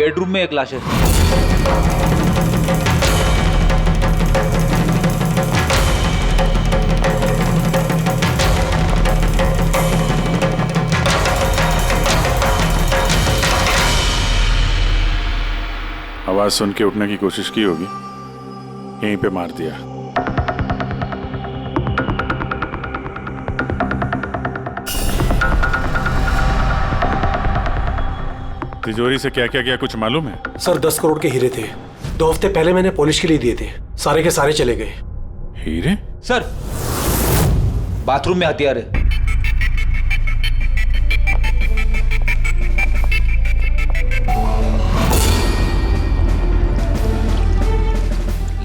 Bedroom में एक लाश है। आवाज सुन के उठने की कोशिश की होगी, यहीं पे मार दिया। तिजोरी से क्या क्या गया कुछ मालूम है? सर 10 करोड़ के हीरे थे, 2 हफ्ते पहले मैंने पॉलिश के लिए दिए थे, सारे के सारे चले गए। हीरे? सर बाथरूम में हथियार है।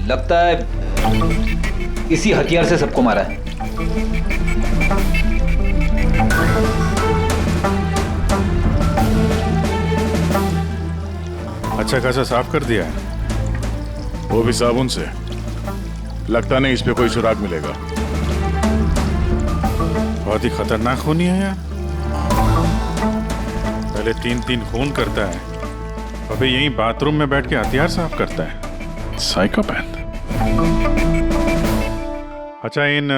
लगता है इसी हथियार से सबको मारा है। अच्छा खासा साफ कर दिया है, वो भी साबुन से। लगता नहीं इस पे कोई सुराग मिलेगा। बहुत ही खतरनाक खूनी है यार। पहले 3-3 खून करता है, अभी यहीं बाथरूम में बैठ के हथियार साफ करता है। साइकोपैथ। अच्छा, इन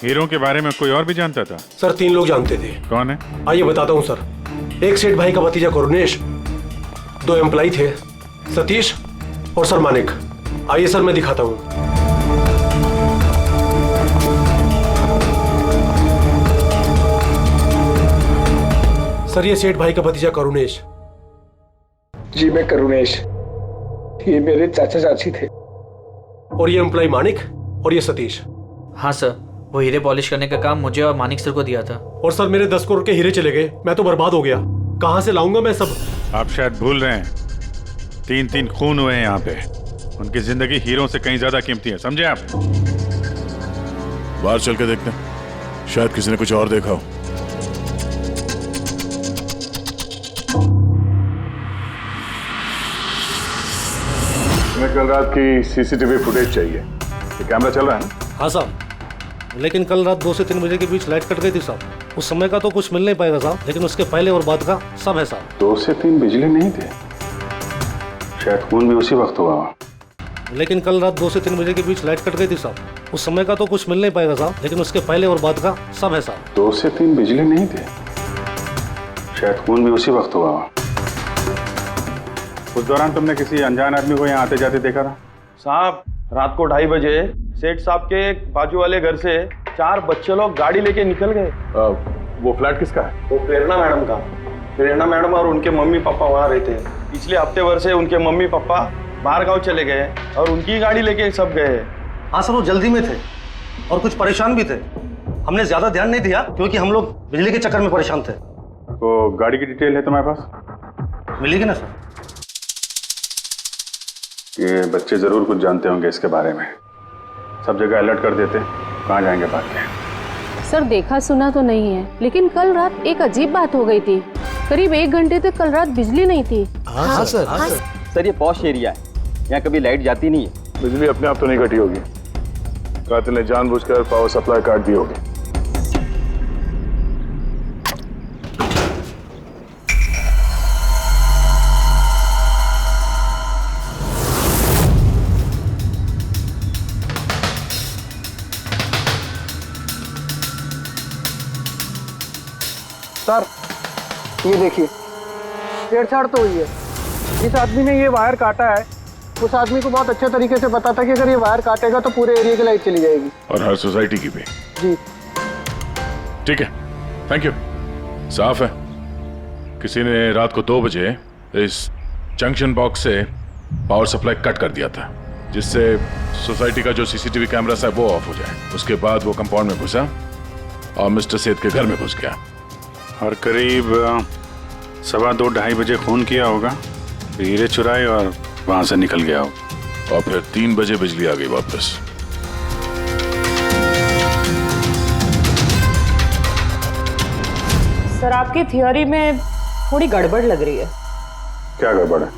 हीरों के बारे में कोई और भी जानता था? सर 3 लोग जानते थे। कौन है? आइए बताता हूँ सर। एक सेठ भाई का भतीजा करुणेश, 2 एम्प्लॉय थे, सतीश और सर मानिक। आइए सर मैं दिखाता हूँ। सर ये सेठ भाई का भतीजा करुणेश। जी मैं करुणेश, ये मेरे चाचा चाची थे। और ये एम्प्लॉय मानिक और ये सतीश। हाँ सर, वो हीरे पॉलिश करने का काम मुझे और मानिक सर को दिया था। और सर मेरे 10 करोड़ के हीरे चले गए, मैं तो बर्बाद हो गया। कहां से लाऊंगा मैं सब? आप शायद भूल रहे हैं, 3-3 खून हुए हैं यहाँ पे। उनकी जिंदगी हीरों से कहीं ज्यादा कीमती है, समझे आप? बाहर चल के देखते हैं, शायद किसी ने कुछ और देखा हो। हमें कल रात की सीसीटीवी फुटेज चाहिए। ये कैमरा चल रहा है ना? हाँ साहब, लेकिन कल रात 2 से 3 बजे के बीच लाइट कट गई थी साहब। उस समय का तो कुछ मिल नहीं पाएगा साहब, लेकिन उसके पहले और बाद का सब है साहब। 2 से 3 बिजली नहीं थे, शायद खून भी उसी वक्त हुआ। लेकिन कल रात 2 से 3 बजे के बीच लाइट कट गई थी साहब। उस समय का तो कुछ मिल नहीं पाएगा साहब, लेकिन उसके पहले और बाद का सब है साहब। 2 से 3 बिजली नहीं थे, शायद खून भी उसी वक्त हुआ। उस दौरान तुमने किसी अनजान आदमी को यहाँ आते जाते देखा था? साहब रात को 2:30 बजे सेठ साहब के बाजू वाले घर से 4 बच्चे लोग गाड़ी लेके निकल गए। वो फ्लैट किसका है? वो प्रेरणा मैडम का। प्रेरणा मैडम और उनके मम्मी पापा वहाँ रहते हैं। पिछले हफ्ते भर से उनके मम्मी पापा बाहर गाँव चले गए और उनकी गाड़ी लेके सब गए। हाँ सर, वो जल्दी में थे और कुछ परेशान भी थे। हमने ज्यादा ध्यान नहीं दिया क्योंकि हम लोग बिजली के चक्कर में परेशान थे। तो गाड़ी की डिटेल है तुम्हारे पास? मिलेगी ना सर? ये बच्चे जरूर कुछ जानते होंगे इसके बारे में, सब जगह अलर्ट कर देते। कहाँ जाएंगे भाग के? सर देखा सुना तो नहीं है, लेकिन कल रात एक अजीब बात हो गई थी। करीब 1 घंटे तक कल रात बिजली नहीं थी। हाँ सर। सर ये पॉश एरिया है, यहाँ कभी लाइट जाती नहीं है। बिजली अपने आप तो नहीं कटी होगी, कातिल ने जानबूझकर पावर सप्लाई काट दी होगी। सर ये देखिए, छेड़छाड़ तो हुई है। जिस आदमी ने ये वायर काटा है उस आदमी को बहुत अच्छे तरीके से पता था कि अगर ये वायर काटेगा तो पूरे एरिया की लाइट चली जाएगी। और हर सोसाइटी की भी। जी ठीक है, थैंक यू। साफ है, किसी ने रात को 2 बजे इस जंक्शन बॉक्स से पावर सप्लाई कट कर दिया था, जिससे सोसाइटी का जो सीसीटीवी कैमरा है वो ऑफ हो जाए। उसके बाद वो कंपाउंड में घुसा और मिस्टर सेठ के घर में घुस गया। और करीब 2:15-2:30 बजे खून किया होगा, हीरे चुराए और वहां से निकल गया होगा। और फिर 3 बजे बिजली आ गई वापस। सर आपकी थियोरी में थोड़ी गड़बड़ लग रही है। क्या गड़बड़ है?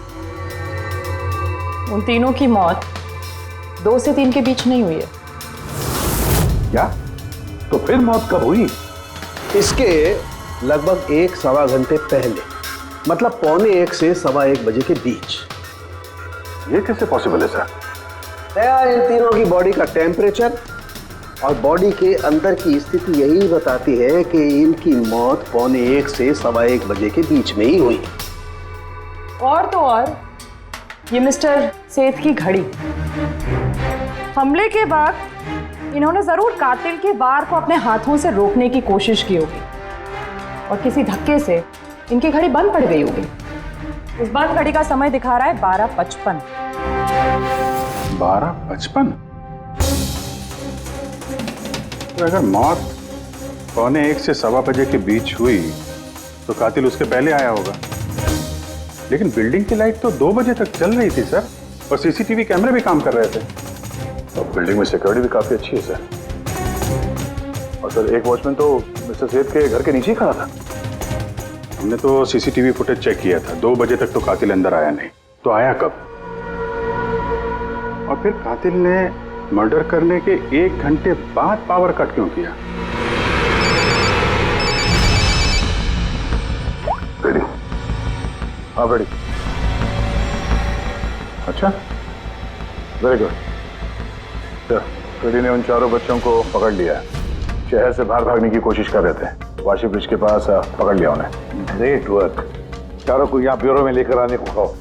उन तीनों की मौत 2 से 3 के बीच नहीं हुई है। क्या? तो फिर मौत कब हुई? इसके लगभग 1-1.25 घंटे पहले। मतलब 1:15 से 1:15 बजे के बीच। ये कैसे पॉसिबल है सर? इन तीनों की बॉडी का टेम्परेचर और बॉडी के अंदर की स्थिति यही बताती है कि इनकी मौत 1:15 से 1:15 बजे के बीच में ही हुई। और तो और ये मिस्टर सेठ की घड़ी, हमले के बाद इन्होंने जरूर कातिल के वार को अपने हाथों से रोकने की कोशिश की होगी और किसी धक्के से इनकी घड़ी बंद पड़ गई होगी। इस बंद घड़ी का समय दिखा रहा है 12:55। 12:55? तो अगर मौत 1:15 से 1:15 बजे के बीच हुई तो कातिल उसके पहले आया होगा। लेकिन बिल्डिंग की लाइट तो 2 बजे तक चल रही थी सर, और सीसीटीवी कैमरे भी काम कर रहे थे। और बिल्डिंग में सिक्योरिटी भी काफी अच्छी है सर। और सर एक वॉचमैन तो मिस्टर सेठ के घर के नीचे ही खड़ा था। हमने तो सीसीटीवी फुटेज चेक किया था, 2 बजे तक तो कातिल अंदर आया नहीं। तो आया कब? और फिर कातिल ने मर्डर करने के 1 घंटे बाद पावर कट क्यों किया? रेडी? हाँ रेडी। अच्छा, वेरी गुड। रेडी ने उन चारों बच्चों को पकड़ लिया है। शहर से बाहर भागने की कोशिश कर रहे थे। वाशी ब्रिज के पास पकड़ लिया उन्हें। Great work. चारों को यहाँ ब्यूरो में लेकर आने को कहो।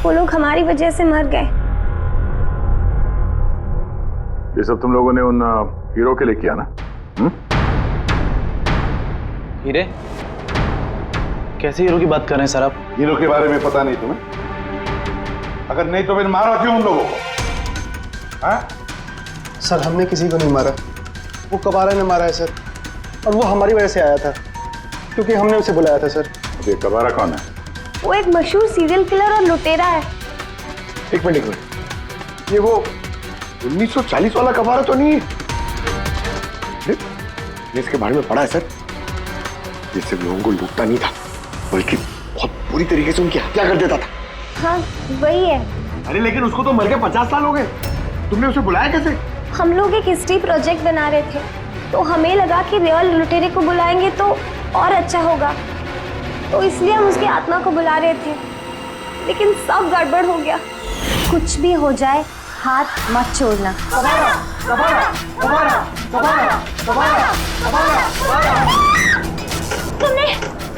वो लोग हमारी वजह से मर गए। ये सब तुम लोगों ने उन हीरो के लिए किया ना? हीरे? कैसे हीरो की बात कर रहे हैं सर आप? हीरो के बारे में पता नहीं तुम्हें? अगर नहीं तो फिर मारा क्यों उन लोगों को? हाँ? सर हमने किसी को नहीं मारा, वो कबारा ने मारा है सर। और वो हमारी वजह से आया था क्योंकि हमने उसे बुलाया था सर। ये कबारा कौन है? वो एक मशहूर सीरियल किलर और लुटेरा है। एक मिनट, ये वो 1940 वाला कबारा तो नहीं है? इसके बारे में पढ़ा है सर। ये सिर्फ लोगों को लूटता नहीं था, बल्कि बहुत बुरी तरीके से उनकी हत्या कर देता था। हाँ वही है। अरे लेकिन उसको तो मर के 50 साल हो गए। तुमने उसे बुलाया कैसे? हम लोग एक हिस्ट्री प्रोजेक्ट बना रहे थे, तो हमें लगा कि रियल लुटेरे को बुलाएंगे तो और अच्छा होगा, तो इसलिए हम उसकी आत्मा को बुला रहे थे। लेकिन सब गड़बड़ हो गया। कुछ भी हो जाए हाथ मत छोड़ना। कबारा, कबारा, कबारा, कबारा, कबारा, कबारा, कबारा। तुमने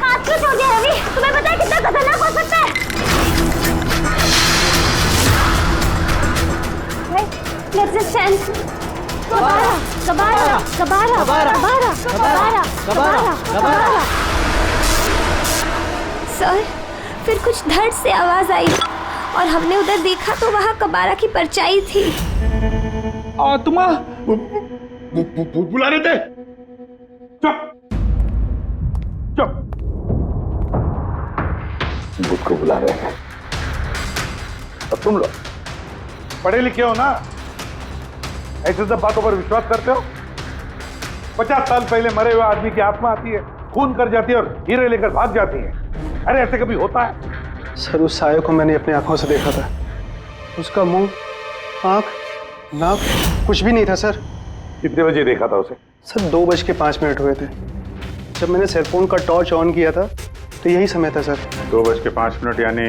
हाथ क्यों छोड़ दिया रवि? तुम्हें पता है कितना खतरनाक हो सकता है? Let's just stand. कबारा, कबारा, कबारा, कबारा, कबारा, कबारा, कबारा। सर, फिर कुछ धड़ से आवाज आई और हमने उधर देखा तो वहाँ कबारा की परछाई थी। आत्मा बुला रहे थे। चुप चुप। बुद्ध को बुला रहे हैं। अब तुम लोग पढ़े लिखे हो ना, ऐसे सब बातों पर विश्वास करते हो? 50 साल पहले मरे हुए आदमी की आत्मा आती है, खून कर जाती है और हीरे लेकर भाग जाती है। अरे ऐसे कभी होता है? सर उस साये को मैंने अपनी आंखों से देखा था। उसका मुंह, आंख, नाक कुछ भी नहीं था सर। कितने बजे देखा था उसे? सर 2:05 हुए थे। जब मैंने सेलफोन का टॉर्च ऑन किया था तो यही समय था सर। 2:05 यानी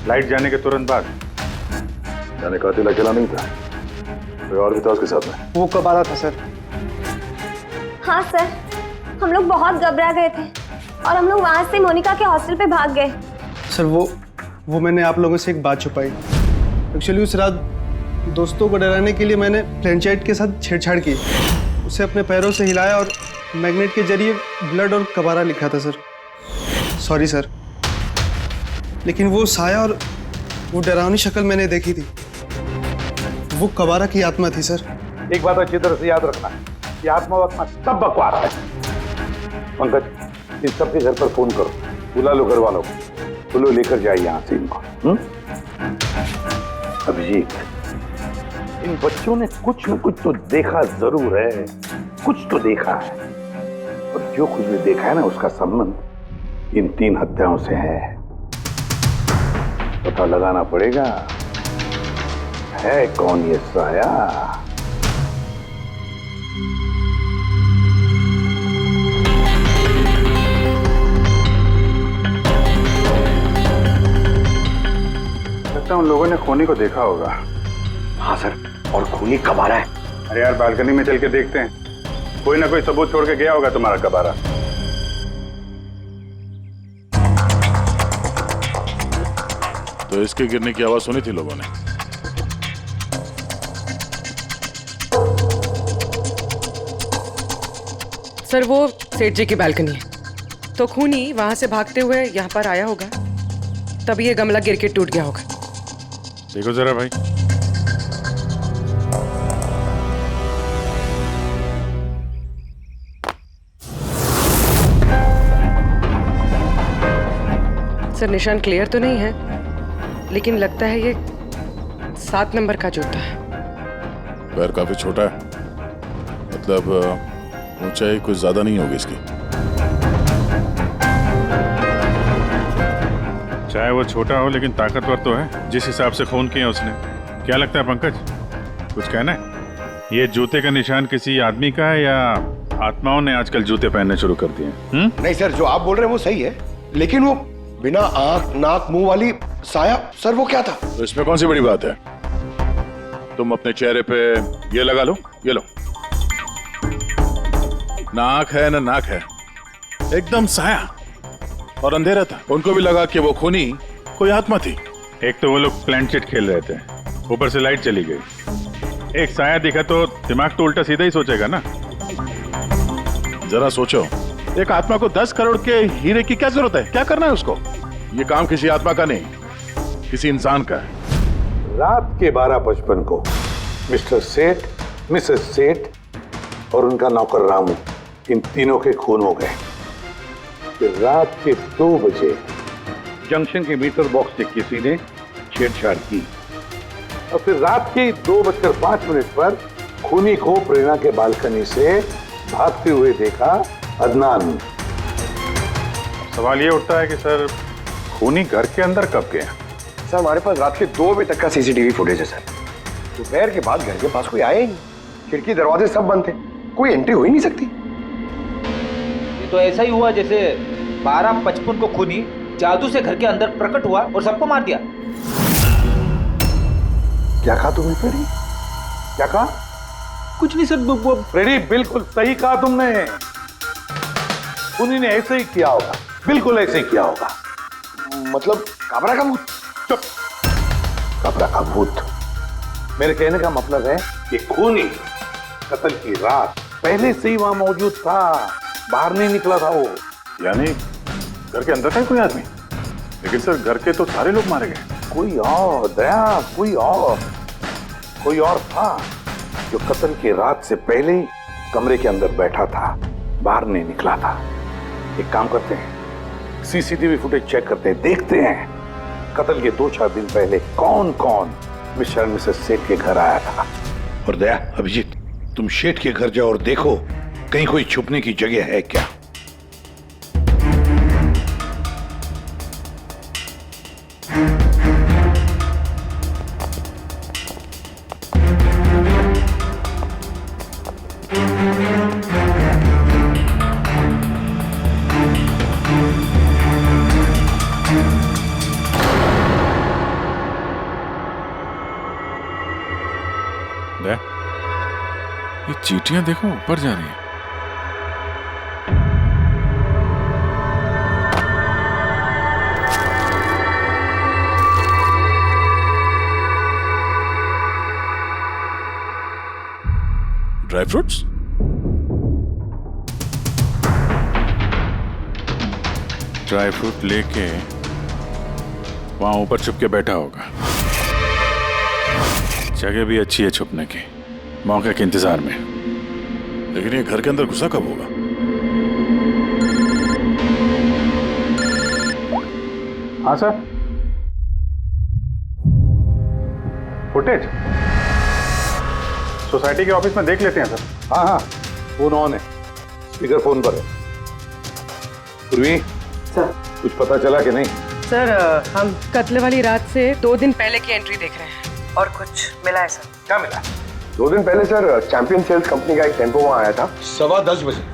लाइट जाने के तुरंत बाद? जाने कातिल अकेला नहीं था, कोई और भी था उसके साथ में? वो कबारा था सर। हाँ सर, हम लोग बहुत घबरा गए थे और हम लोग वहाँ से मोनिका के हॉस्टल पे भाग गए। सर वो मैंने आप लोगों से एक बात छुपाई। एक्चुअली उस रात दोस्तों को डराने के लिए मैंने फ्लैंचाइट के साथ छेड़छाड़ की। उसे अपने पैरों से हिलाया और मैग्नेट के जरिए ब्लड और कबारा लिखा था सर। सॉरी सर, लेकिन वो साया और वो डरावनी शक्ल मैंने देखी थी, वो कबारा की आत्मा थी सर। एक बात अच्छी तरह से याद रखना है कि आत्मा वात्मा सब बकवास है। पंकज, इन सबके घर पर फोन करो, बुला लो घर वालों को, तो लो लेकर जाए यहाँ से इनको। अभिजीत, इन बच्चों ने कुछ न कुछ तो देखा जरूर है, कुछ तो देखा है, और जो कुछ भी देखा है ना उसका संबंध इन 3 हत्याओं से है। पता लगाना पड़ेगा है कौन ये साया। लगता है उन लोगों ने खूनी को देखा होगा। हाँ सर, और खूनी कब आ रहा है? अरे यार बालकनी में चल के देखते हैं, कोई ना कोई सबूत छोड़ के गया होगा तुम्हारा कबारा। तो इसके गिरने की आवाज सुनी थी लोगों ने? सर वो सेठ जी की बालकनी है, तो खूनी वहां से भागते हुए यहाँ पर आया होगा, तभी ये गमला गिर के टूट गया होगा। देखो जरा भाई। सर निशान क्लियर तो नहीं है, लेकिन लगता है ये 7 नंबर का जूता है। पैर काफी छोटा है, मतलब ऊंचाई कुछ ज्यादा नहीं होगी इसकी। चाहे वो छोटा हो लेकिन ताकतवर तो है, जिस हिसाब से खून किया उसने। क्या लगता है पंकज, कुछ कहना है? ये जूते का निशान किसी आदमी का है या आत्माओं ने आजकल जूते पहनने शुरू कर दिए? नहीं सर, जो आप बोल रहे हैं वो सही है, लेकिन वो बिना आंख नाक मुंह वाली साया, सर वो क्या था? तो इसमें कौन सी बड़ी बात है? तुम अपने चेहरे पे ये लगा लो, ये लो। ना आंख है ना नाक है, एकदम साया और अंधेरा था। उनको भी लगा कि वो खूनी कोई आत्मा थी। एक तो वो लोग प्लेनचेट खेल रहे थे, ऊपर से लाइट चली गई। एक साया दिखा तो दिमाग तो उल्टा सीधा ही सोचेगा ना। जरा सोचो, एक आत्मा को 10 करोड़ के हीरे की क्या जरूरत है? क्या करना है उसको? ये काम किसी आत्मा का नहीं, किसी इंसान का है। रात के 12:55 को मिस्टर सेठ, मिसेस सेठ और उनका नौकर रामू, इन तीनों के खून हो गए। फिर रात के 2 बजे जंक्शन के मीटर बॉक्स से किसी ने छेड़छाड़ की और फिर रात के 2:05 पर खूनी को प्रेरणा के बालकनी से भागते हुए देखा अदनान। सवाल ये उठता है कि सर खूनी घर के अंदर कब गया? सर हमारे पास रात के 2 बजे तक का सीसीटीवी फुटेज है सर। दोपहर के बाद घर के पास कोई आया ही नहीं, खिड़की दरवाजे सब बंद थे, कोई एंट्री हो ही नहीं सकती। ये तो ऐसा ही हुआ जैसे 12:55 को खूनी जादू से घर के अंदर प्रकट हुआ और सबको मार दिया। क्या कहा तुमने फ्रेडी? क्या कहा? कुछ नहीं सर। फ्रेडी बिल्कुल सही कहा तुमने, खूनी ने ऐसे ही किया होगा, बिल्कुल ऐसे ही किया होगा। मतलब काबरा का भूत? चुप, काबरा का भूत? मेरे कहने का मतलब है कि खूनी कत्ल की रात पहले से ही वहां मौजूद था, बाहर नहीं निकला था वो। यानी घर के अंदर था कोई आदमी? लेकिन सर घर के तो सारे लोग मारे गए। कोई और दया, कोई और था जो कत्ल की रात से पहले ही कमरे के अंदर बैठा था, बाहर नहीं निकला था। एक काम करते हैं, सीसीटीवी फुटेज चेक करते हैं, देखते हैं कत्ल के 2-4 दिन पहले कौन कौन मिस्टर और मिसेस सेठ के घर आया था। और दया, अभिजीत, तुम शेठ के घर जाओ और देखो कहीं कोई छुपने की जगह है क्या। ये चींटियां देखो ऊपर जा रही हैं। Dry fruits? ड्राई फ्रूट लेके वहां ऊपर छुप के बैठा होगा। जगह भी अच्छी है छुपने की, मौके के इंतजार में। लेकिन ये घर के अंदर घुसा कब होगा? हाँ सर, फुटेज सोसाइटी के ऑफिस में देख लेते हैं सर। हाँ, फोन ऑन है, स्पीकर फोन पर है। पूर्वी सर, कुछ पता चला कि नहीं? सर हम कत्ल वाली रात से 2 दिन पहले की एंट्री देख रहे हैं और कुछ मिला है सर। क्या मिला? 2 दिन पहले सर चैंपियन सेल्स कंपनी का एक टेम्पो वहां आया था 10:15 बजे।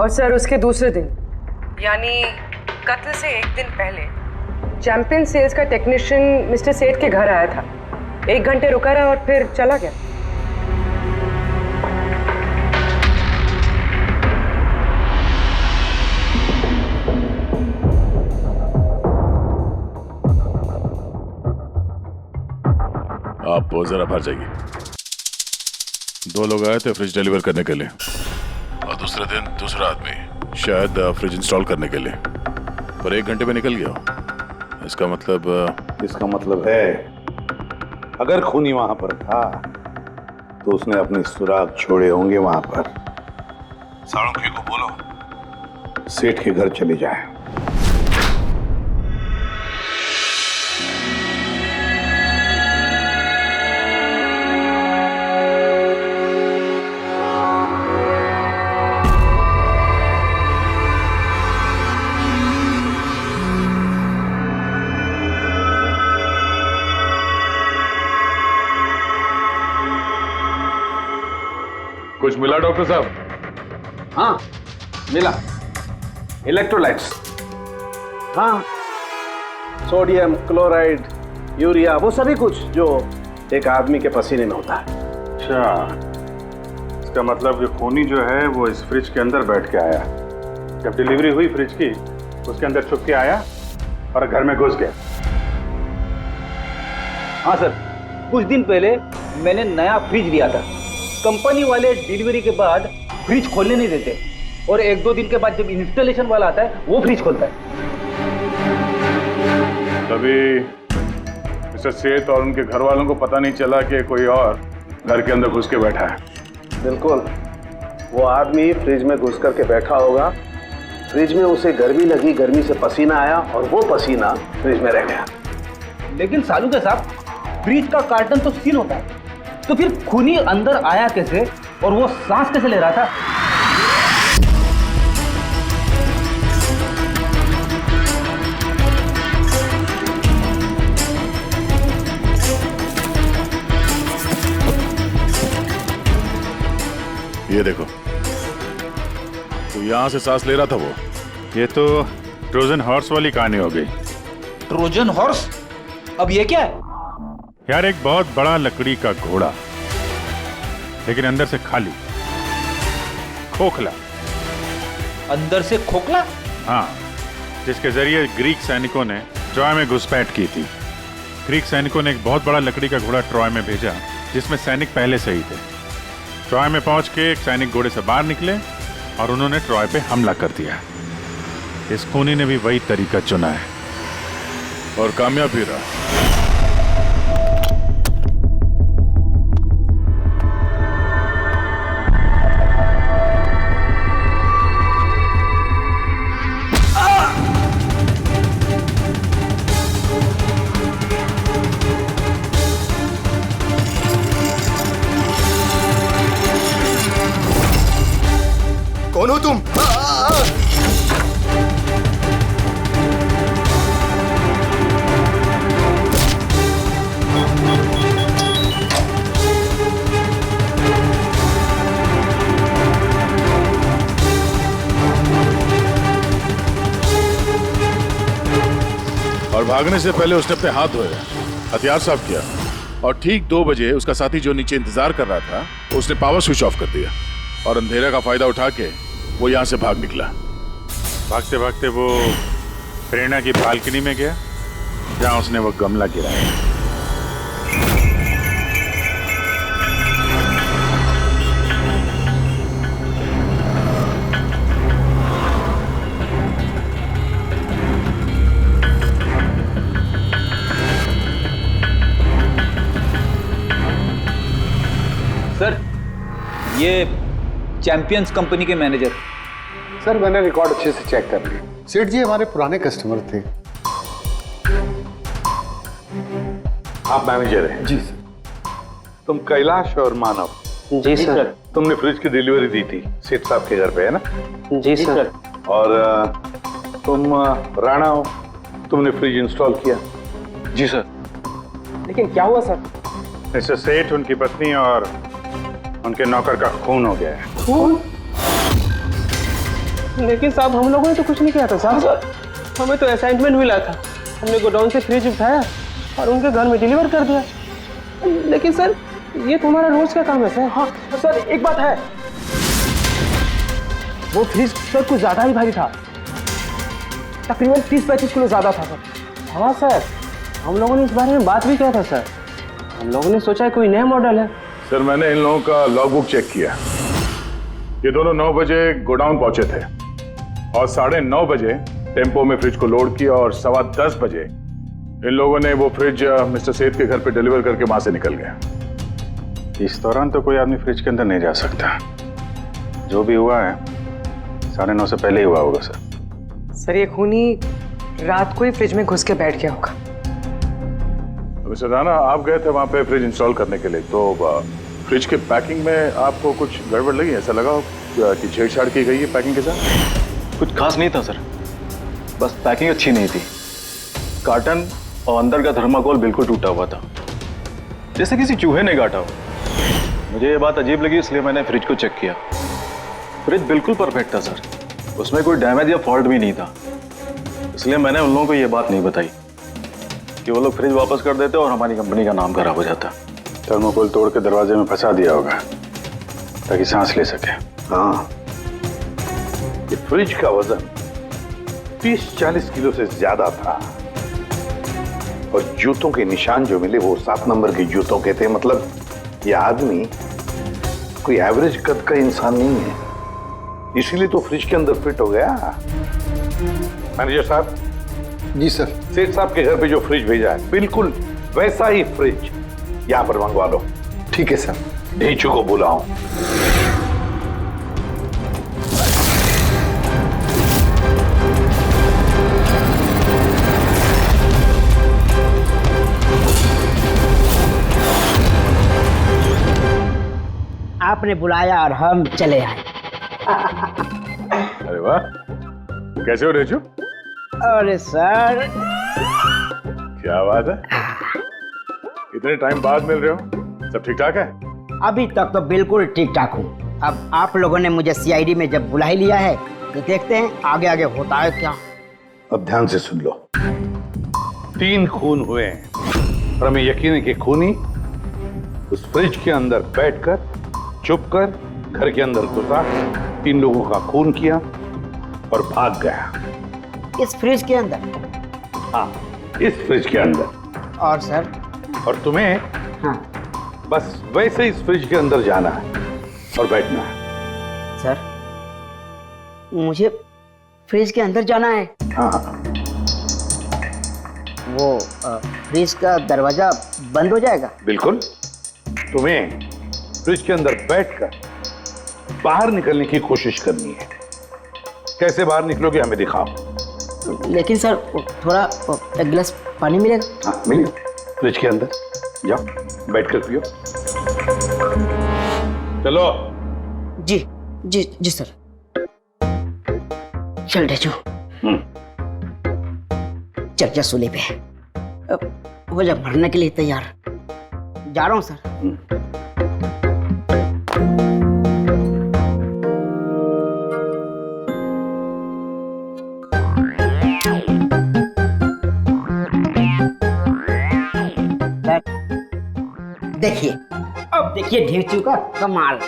और सर उसके दूसरे दिन यानी कत्ल से एक दिन पहले चैंपियन सेल्स का टेक्नीशियन मिस्टर सेठ के घर आया था। 1 घंटे रुका रहा और फिर चला गया। आप जरा बाहर जाइए। 2 लोग आए थे फ्रिज डिलीवर करने के लिए और दूसरे दिन दूसरा आदमी शायद फ्रिज इंस्टॉल करने के लिए, पर 1 घंटे में निकल गया। इसका मतलब है अगर खूनी वहां पर था तो उसने अपने सुराग छोड़े होंगे वहां पर। साळुंखे को बोलो सेठ के घर चले जाए। कुछ मिला डॉक्टर साहब? हाँ मिला, इलेक्ट्रोलाइट्स। हाँ, सोडियम क्लोराइड, यूरिया, वो सभी कुछ जो एक आदमी के पसीने में होता है। अच्छा, इसका मतलब कि खूनी जो है वो इस फ्रिज के अंदर बैठ के आया। जब डिलीवरी हुई फ्रिज की उसके अंदर छुप के आया और घर में घुस गया। हाँ सर, कुछ दिन पहले मैंने नया फ्रिज लिया था। कंपनी वाले डिलीवरी के बाद फ्रिज खोलने नहीं देते और 1-2 दिन के बाद जब इंस्टॉलेशन वाला आता है वो फ्रिज खोलता है। तभी मिस्टर सेठ और उनके घर वालों को पता नहीं चला कि कोई और घर के अंदर घुस के बैठा है। बिल्कुल, वो आदमी फ्रिज में घुस करके बैठा होगा। फ्रिज में उसे गर्मी लगी, गर्मी से पसीना आया और वो पसीना फ्रिज में रह गया। लेकिन सालूका साहब, फ्रिज का कार्टन तो सील होता है, तो फिर खूनी अंदर आया कैसे और वो सांस कैसे ले रहा था? ये देखो, तो यहां से सांस ले रहा था वो। ये तो ट्रोजन हॉर्स वाली कहानी हो गई। Trojan horse? अब ये क्या है? यार, एक बहुत बड़ा लकड़ी का घोड़ा, लेकिन अंदर से खाली, खोखला। अंदर से खोखला? हाँ, जिसके जरिए ग्रीक सैनिकों ने ट्रॉय में घुसपैठ की थी। ग्रीक सैनिकों ने एक बहुत बड़ा लकड़ी का घोड़ा ट्रॉय में भेजा जिसमें सैनिक पहले से ही थे। ट्रॉय में पहुंच के एक सैनिक घोड़े से बाहर निकले और उन्होंने ट्रॉय पे हमला कर दिया। इस खूनी ने भी वही तरीका चुना है और कामयाब भी रहा। कौन हो तुम? और भागने से पहले उसने अपने हाथ धोए, हथियार साफ किया और ठीक 2 बजे उसका साथी जो नीचे इंतजार कर रहा था उसने पावर स्विच ऑफ कर दिया और अंधेरे का फायदा उठा के वो यहाँ से भाग निकला। भागते भागते वो प्रेरणा की बालकनी में गया जहां उसने वो गमला गिराया। सर, ये चैंपियंस कंपनी के मैनेजर। सर, मैंने रिकॉर्ड अच्छे से चेक कर लिया। सेठ जी हमारे पुराने कस्टमर थे। आप मैनेजर हैं? जी सर। तुम कैलाश और मानव? जी सर। तुमने फ्रिज की डिलीवरी दी थी सेठ साहब के घर पे, है ना? जी सर। और तुम राणा हो, तुमने फ्रिज इंस्टॉल किया? जी सर। लेकिन क्या हुआ सर? मिस्टर सेठ, उनकी पत्नी और उनके नौकर का खून हो गया है। खून? लेकिन साहब हम लोगों ने तो कुछ नहीं किया था साहब। हमें तो असाइनमेंट मिला था, हमने गोडाउन से फ्रिज उठाया और उनके घर में डिलीवर कर दिया। लेकिन सर ये तुम्हारा रोज का काम है सर। हाँ सर, एक बात है, वो फ्रिज सर कुछ ज्यादा ही भारी था, तकरीबन 30-35 किलो ज्यादा था सर। हाँ सर, हम लोगों ने इस बारे में बात भी किया था सर। हम लोगों ने सोचा कोई नया मॉडल है। सर मैंने इन लोगों का लॉगबुक चेक किया, ये दोनों 9 बजे गोडाउन पहुंचे थे और 9:30 बजे टेम्पो में फ्रिज को लोड किया और 10:15 बजे इन लोगों ने वो फ्रिज मिस्टर सेठ के घर पे डिलीवर करके वहां से निकल गए। इस दौरान तो कोई आदमी फ्रिज के अंदर नहीं जा सकता। जो भी हुआ है 9:30 से पहले ही हुआ होगा सर। सर ये खूनी रात को ही फ्रिज में घुस के बैठ गया होगा। मिस्टर राणा, आप गए थे वहां पे फ्रिज इंस्टॉल करने के लिए, तो फ्रिज के पैकिंग में आपको कुछ गड़बड़ लगी? ऐसा लगा हो कि छेड़छाड़ की गई है पैकिंग के साथ? कुछ खास नहीं था सर, बस पैकिंग अच्छी नहीं थी। कार्टन और अंदर का थर्माकोल बिल्कुल टूटा हुआ था, जैसे किसी चूहे ने काटा हो। मुझे ये बात अजीब लगी, इसलिए मैंने फ्रिज को चेक किया। फ्रिज बिल्कुल परफेक्ट था सर, उसमें कोई डैमेज या फॉल्ट भी नहीं था। इसलिए मैंने उन लोगों को ये बात नहीं बताई कि वो लोग फ्रिज वापस कर देते और हमारी कंपनी का नाम खराब हो जाता। थर्मोकोल तोड़ के दरवाजे में फंसा दिया होगा ताकि सांस ले सके। हाँ, ये फ्रिज का वजन 30-40 किलो से ज्यादा था और जूतों के निशान जो मिले वो 7 नंबर के जूतों के थे। मतलब ये आदमी कोई एवरेज कद का इंसान नहीं है, इसीलिए तो फ्रिज के अंदर फिट हो गया। मैनेजर साहब। जी सर। सेठ साहब के घर पे जो फ्रिज भेजा है बिल्कुल वैसा ही फ्रिज यहाँ पर मंगवा लो। ठीक है सर। ढेंचू को बुलाओ। आपने बुलाया और हम चले आए। अरे वाह, कैसे हो रेचू? अरे सर, क्या बात है, इतने टाइम बाद मिल रहे हो, सब ठीक ठाक है? अभी तक तो बिल्कुल ठीक ठाक हूँ। अब आप लोगों ने मुझे सीआईडी में जब बुला ही लिया है तो देखते हैं आगे आगे होता है क्या। अब ध्यान से सुन लो। 3 खून हुए हैं और हमें यकीन है कि खूनी उस फ्रिज के अंदर बैठकर चुपकर घर के अंदर घुसा, 3 लोगों का खून किया और भाग गया। इस फ्रिज के अंदर? हाँ, इस फ्रिज के अंदर। और सर? और तुम्हें हाँ, बस वैसे इस फ्रिज के अंदर जाना है और बैठना है। सर, मुझे फ्रिज के अंदर जाना है? हाँ। वो फ्रिज का दरवाजा बंद हो जाएगा? बिल्कुल। तुम्हें फ्रिज के अंदर बैठकर बाहर निकलने की कोशिश करनी है। कैसे बाहर निकलोगे हमें दिखाओ। लेकिन सर थोड़ा एक गिलास पानी मिलेगा? हाँ मिलेगा, फ्रिज के अंदर जाओ, बैठकर पियो। चलो। जी जी जी सर। चल ढेचू, चल जा सूली पे। अब हो जा भरने के लिए तैयार। जा रहा हूँ सर। देखिए, अब देखिए ढेचू का कमाल।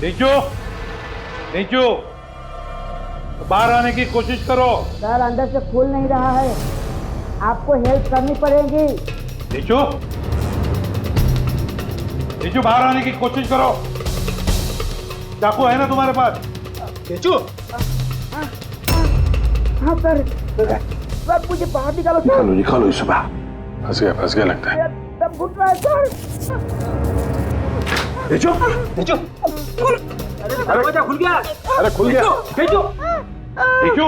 नीचू, नीचू, बाहर आने की कोशिश करो। सर अंदर से खुल नहीं रहा है, आपको हेल्प करनी पड़ेगी। नीचू, नीचू बाहर आने की कोशिश करो। चाकू है ना तुम्हारे पास? नीचू। हाँ सर, सर मुझे बाहर निकालो। निकालो इसे बाहर। फंस गया लगता है। सब घुट रहा है सर। नीचू, नीचू, दरवाजा खुल गया। अरे खुल गया। नीचू, नीचू,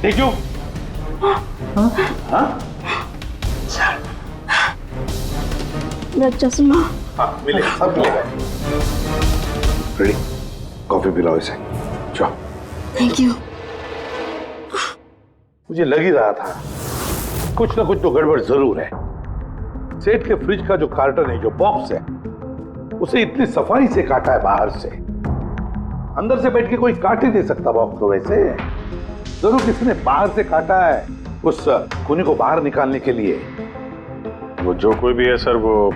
नीचू। हाँ? सर, मेरा चश्मा हाँ मिलेगा, सब मिलेगा। रेडी, कॉफी पिलाओ इसे। जाओ। Thank you. मुझे लग ही रहा था कुछ ना कुछ तो गड़बड़ जरूर है। सेठ के फ्रिज का जो कार्टन है, जो बॉक्स है, उसे इतनी सफाई से काटा है बाहर से। अंदर से बैठ के कोई काट ही नहीं सकता बॉक्स को वैसे। जरूर किसी ने बाहर से काटा है उस खूनी को बाहर निकालने के लिए। वो जो कोई भी है सर, वो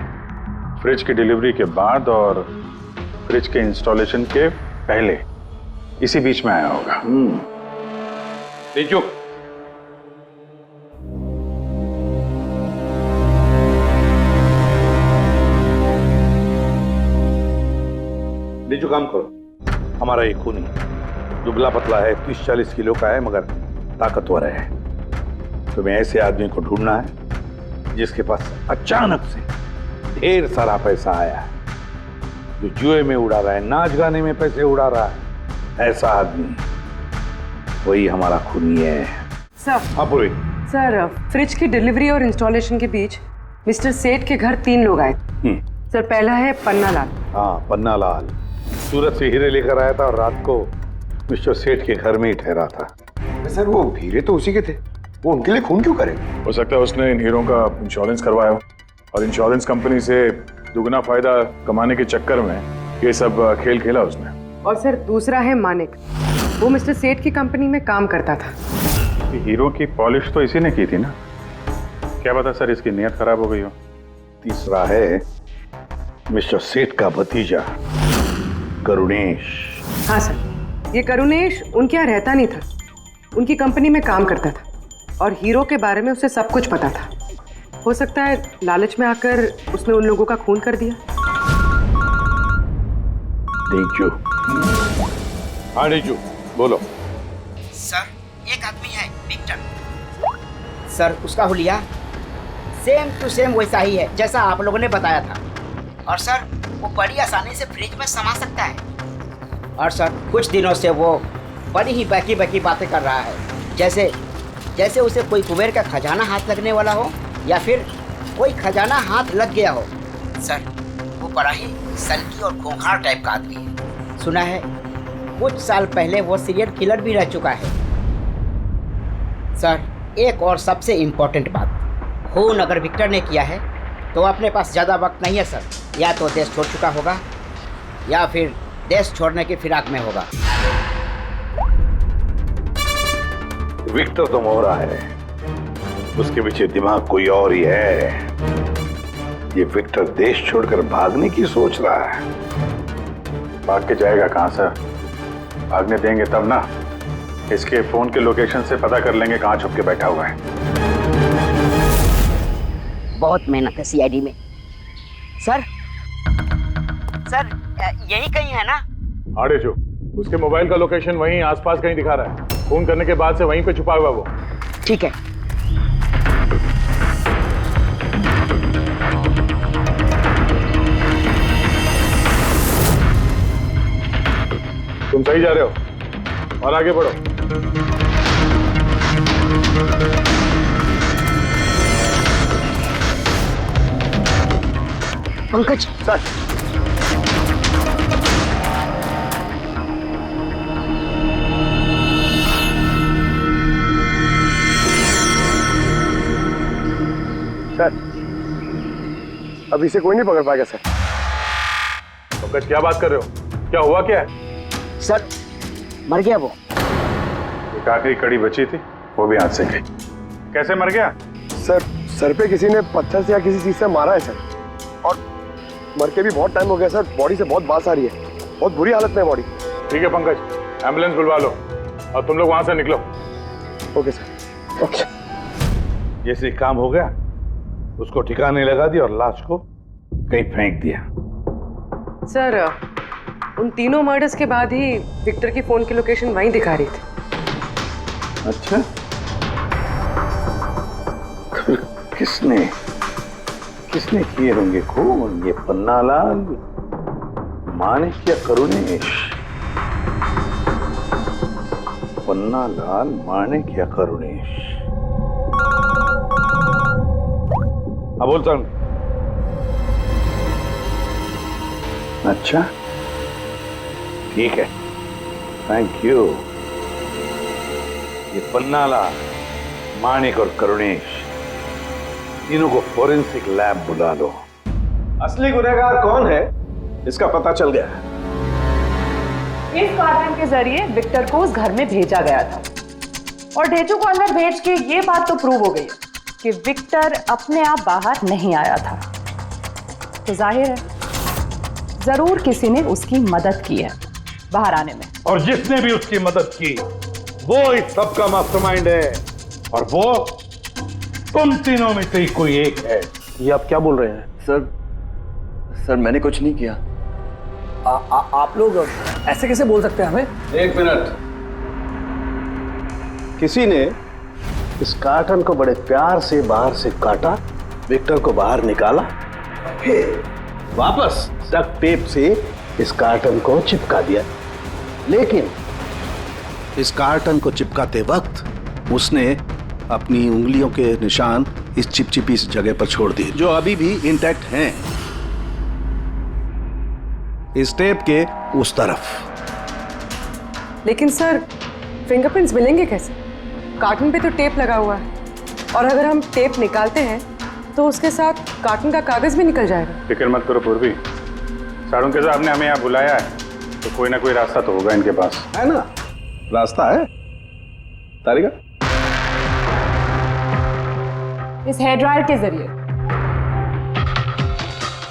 फ्रिज की डिलीवरी के बाद और फ्रिज के इंस्टॉलेशन के पहले इसी बीच में आया होगा। तेजू, नीचू काम करो। हमारा ये खूनी दुबला पतला है, 30-40 किलो का है, मगर ताकतवर है। तुम्हें ऐसे आदमी को ढूंढना है जिसके पास अचानक से ढेर सारा पैसा आया है, जो जुए में उड़ा रहा है, नाच गाने में पैसे उड़ा रहा है। ऐसा आदमी वही हमारा खूनी है। सर। हाँ पूरी। सर, फ्रिज की डिलीवरी और इंस्टॉलेशन के बीच मिस्टर सेठ के घर 3 लोग आए। सर, पहला है पन्ना लाल। हाँ, पन्ना लाल सूरत से हीरे लेकर आया था और रात को मिस्टर सेठ के घर में ही ठहरा था। सर, वो हीरे तो उसी के थे, वो उनके लिए खून क्यों करे? हो सकता है उसने इन हीरों का इंश्योरेंस करवाया हो और इंश्योरेंस कंपनी से दुगना फायदा कमाने के चक्कर में ये सब खेल खेला उसने। और सर, दूसरा है मानिक। वो मिस्टर सेठ की कंपनी में काम करता था। हीरो की पॉलिश तो इसी ने की थी ना, क्या पता सर इसकी नीयत खराब हो गई हो। तीसरा है मिस्टर सेठ का भतीजा करुणेश। हाँ सर, ये करुणेश उनके यहाँ रहता नहीं था, उनकी कंपनी में काम करता था और हीरो के बारे में उसे सब कुछ पता था। हो सकता है लालच में आकर उसने उन लोगों का खून कर दिया। डेजू। हाँ डेजू, बोलो। सर, एक आदमी है विक्टर। सर, उसका हुलिया सेम टू सेम वैसा ही है जैसा आप लोगों ने बताया था। और सर, वो बड़ी आसानी से फ्रिज में समा सकता है। और सर, कुछ दिनों से वो बड़ी ही बकी बातें कर रहा है, जैसे उसे कोई कुबेर का खजाना हाथ लगने वाला हो या फिर कोई खजाना हाथ लग गया हो। सर, वो बड़ा ही सनकी और खूंखार टाइप का आदमी है। सुना है कुछ साल पहले वो सीरियल किलर भी रह चुका है। सर, एक और सबसे इम्पोर्टेंट बात, खून अगर विक्टर ने किया है तो अपने पास ज़्यादा वक्त नहीं है सर। या तो देश छोड़ चुका होगा या फिर देश छोड़ने की फिराक में होगा। विक्टर तो मोहरा है, उसके पीछे दिमाग कोई और ही है। ये विक्टर देश छोड़कर भागने की सोच रहा है। भाग के जाएगा कहाँ सर, भागने देंगे तब ना। इसके फोन के लोकेशन से पता कर लेंगे कहाँ छुप के बैठा हुआ है। बहुत मेहनत है सीआईडी में। सर, यही कहीं है ना? हाँ डेजू, उसके मोबाइल का लोकेशन वहीं आसपास कहीं दिखा रहा है। फोन करने के बाद से वहीं पे छुपा हुआ वो। ठीक है। तुम सही जा रहे हो और आगे बढ़ो। पंकज सर, अब इसे कोई नहीं पकड़ पाएगा सर। पंकज, क्या बात कर रहे हो? क्या हुआ क्या है? सर, मर गया वो। एक आखिरी कड़ी बची थी, वो भी हाथ से गई। कैसे मर गया? सर, सर पे किसी ने पत्थर से या किसी चीज से मारा है सर, और मर के भी बहुत टाइम हो गया सर। बॉडी से बहुत बास आ रही है, बहुत बुरी हालत में है बॉडी। ठीक है पंकज, एम्बुलेंस बुलवा लो और तुम लोग वहां से निकलो। Okay sir. ओके। जैसे काम हो गया, उसको ठिकाने लगा दिया और लाश को कहीं फेंक दिया। सर, उन तीनों मर्डर्स के बाद ही विक्टर की फोन की लोकेशन वहीं दिखा रही थी। अच्छा, किसने किए होंगे खून? ये पन्नालाल, मानिक या करुणेश? पन्नालाल, मानिक या करुणेश? हाँ, बोलता हूँ। अच्छा, ठीक है, थैंक यू। ये पन्नाला, माणिक और करुणेश, तीनों को फोरेंसिक लैब बुला लो। असली गुनहगार कौन है इसका पता चल गया है। इस कार्टन के जरिए विक्टर को उस घर में भेजा गया था और ढेचू को अंदर भेज के ये बात तो प्रूव हो गई कि विक्टर अपने आप बाहर नहीं आया था। तो जाहिर है जरूर किसी ने उसकी मदद की है बाहर आने में। और जिसने भी उसकी मदद की वो इस सब का मास्टरमाइंड है, और वो तुम तीनों में से ही कोई एक है। ये आप क्या बोल रहे हैं? सर मैंने कुछ नहीं किया। आप लोग ऐसे कैसे बोल सकते हैं हमें? एक मिनट। किसी ने इस कार्टन को बड़े प्यार से बाहर से काटा, विक्टर को बाहर निकाला, फिर वापस डक्ट टेप से इस कार्टन को चिपका दिया। लेकिन इस कार्टन को चिपकाते वक्त उसने अपनी उंगलियों के निशान इस चिपचिपी इस जगह पर छोड़ दिए, जो अभी भी इंटैक्ट हैं, इस टेप के उस तरफ। लेकिन सर फिंगरप्रिंट्स मिलेंगे कैसे? कार्टन पे तो टेप लगा हुआ है, और अगर हम टेप निकालते हैं तो उसके साथ कार्टन का कागज भी निकल जाएगा। फिक्र मत करो पूर्वी, साड़ुंके साहब ने हमें यहाँ बुलाया है तो कोई ना कोई रास्ता तो होगा इनके पास। है ना, रास्ता है। तारिका, इस हेयर ड्रायर के जरिए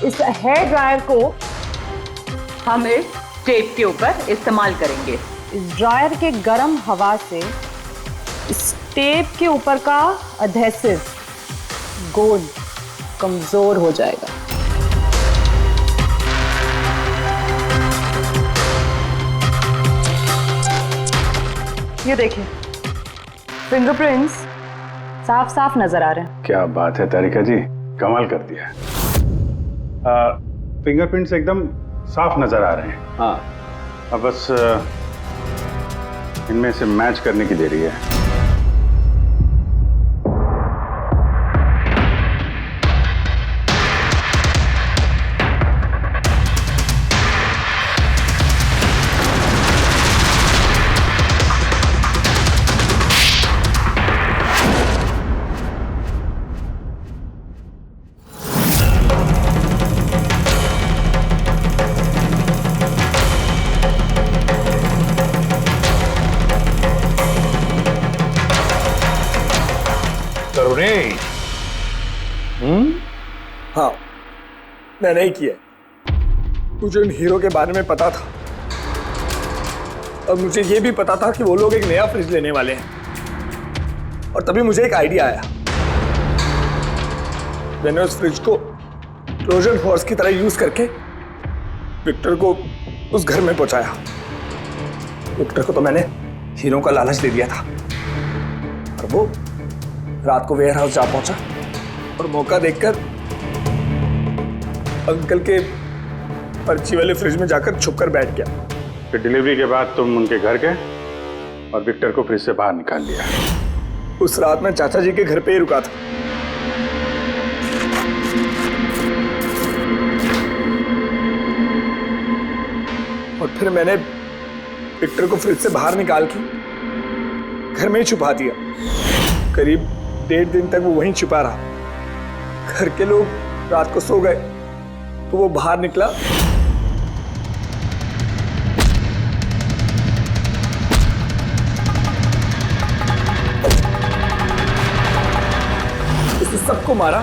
इस हेयर ड्रायर को हम इस टेप के ऊपर इस्तेमाल करेंगे। इस ड्रायर के गर्म हवा से इस टेप के ऊपर का एडहेसिव गोंद कमजोर हो जाएगा। ये देखिए, फिंगरप्रिंट्स साफ साफ नजर आ रहे हैं। क्या बात है तारिका जी, कमाल कर दिया। फिंगरप्रिंट्स एकदम साफ नजर आ रहे हैं। हाँ, अब बस इनमें से मैच करने की देरी है। हाँ, मैं नहीं किया। मुझे उन हीरो के बारे में पता था, और मुझे ये भी पता था कि वो लोग एक नया फ्रिज लेने वाले हैं। और तभी मुझे एक आइडिया आया। मैंने उस फ्रिज को ट्रोजन हॉर्स की तरह यूज करके विक्टर को उस घर में पहुंचाया। विक्टर को तो मैंने हीरो का लालच दे दिया था, और वो रात को वेयर हाउस जा पहुंचा और मौका देखकर अंकल के पर्ची वाले फ्रिज में जाकर छुपकर बैठ गया। फिर डिलीवरी के बाद तुम उनके घर गए और विक्टर को फ्रिज से बाहर निकाल लिया। उस रात मैं चाचा जी के घर पे ही रुका था। और फिर मैंने विक्टर को फ्रिज से बाहर निकाल के घर में ही छुपा दिया। करीब 1.5 दिन तक वो वहीं छुपा रहा। घर के लोग रात को सो गए तो वो बाहर निकला, उसने सबको मारा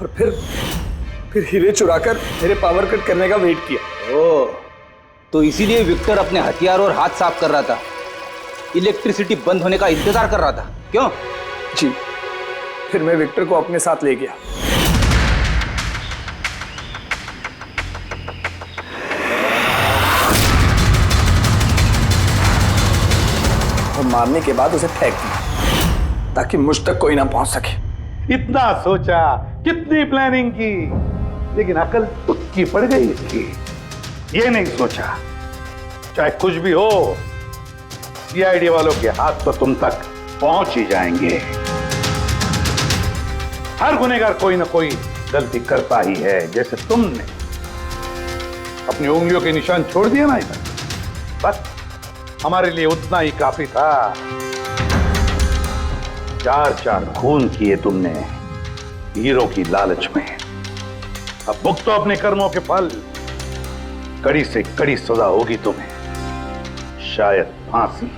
और फिर हीरे चुराकर मेरे पावर कट करने का वेट किया। ओह, तो इसीलिए विक्टर अपने हथियार और हाथ साफ कर रहा था, इलेक्ट्रिसिटी बंद होने का इंतजार कर रहा था, क्यों? जी, फिर मैं विक्टर को अपने साथ ले गया। और मारने के बाद उसे फेंक दिया ताकि मुझ तक कोई ना पहुंच सके। इतना सोचा, कितनी प्लानिंग की, लेकिन अकल तुक्की पड़ गई इसकी। ये नहीं सोचा चाहे कुछ भी हो, सीआईडी वालों के हाथ तो तुम तक पहुंच ही जाएंगे। हर गुनहगार कोई ना कोई गलती करता ही है, जैसे तुमने। अपनी उंगलियों के निशान छोड़ दिया ना इधर, बस हमारे लिए उतना ही काफी था। 4 खून किए तुमने हीरो की लालच में। अब भुगतो अपने कर्मों के फल। कड़ी से कड़ी सजा होगी तुम्हें, शायद फांसी।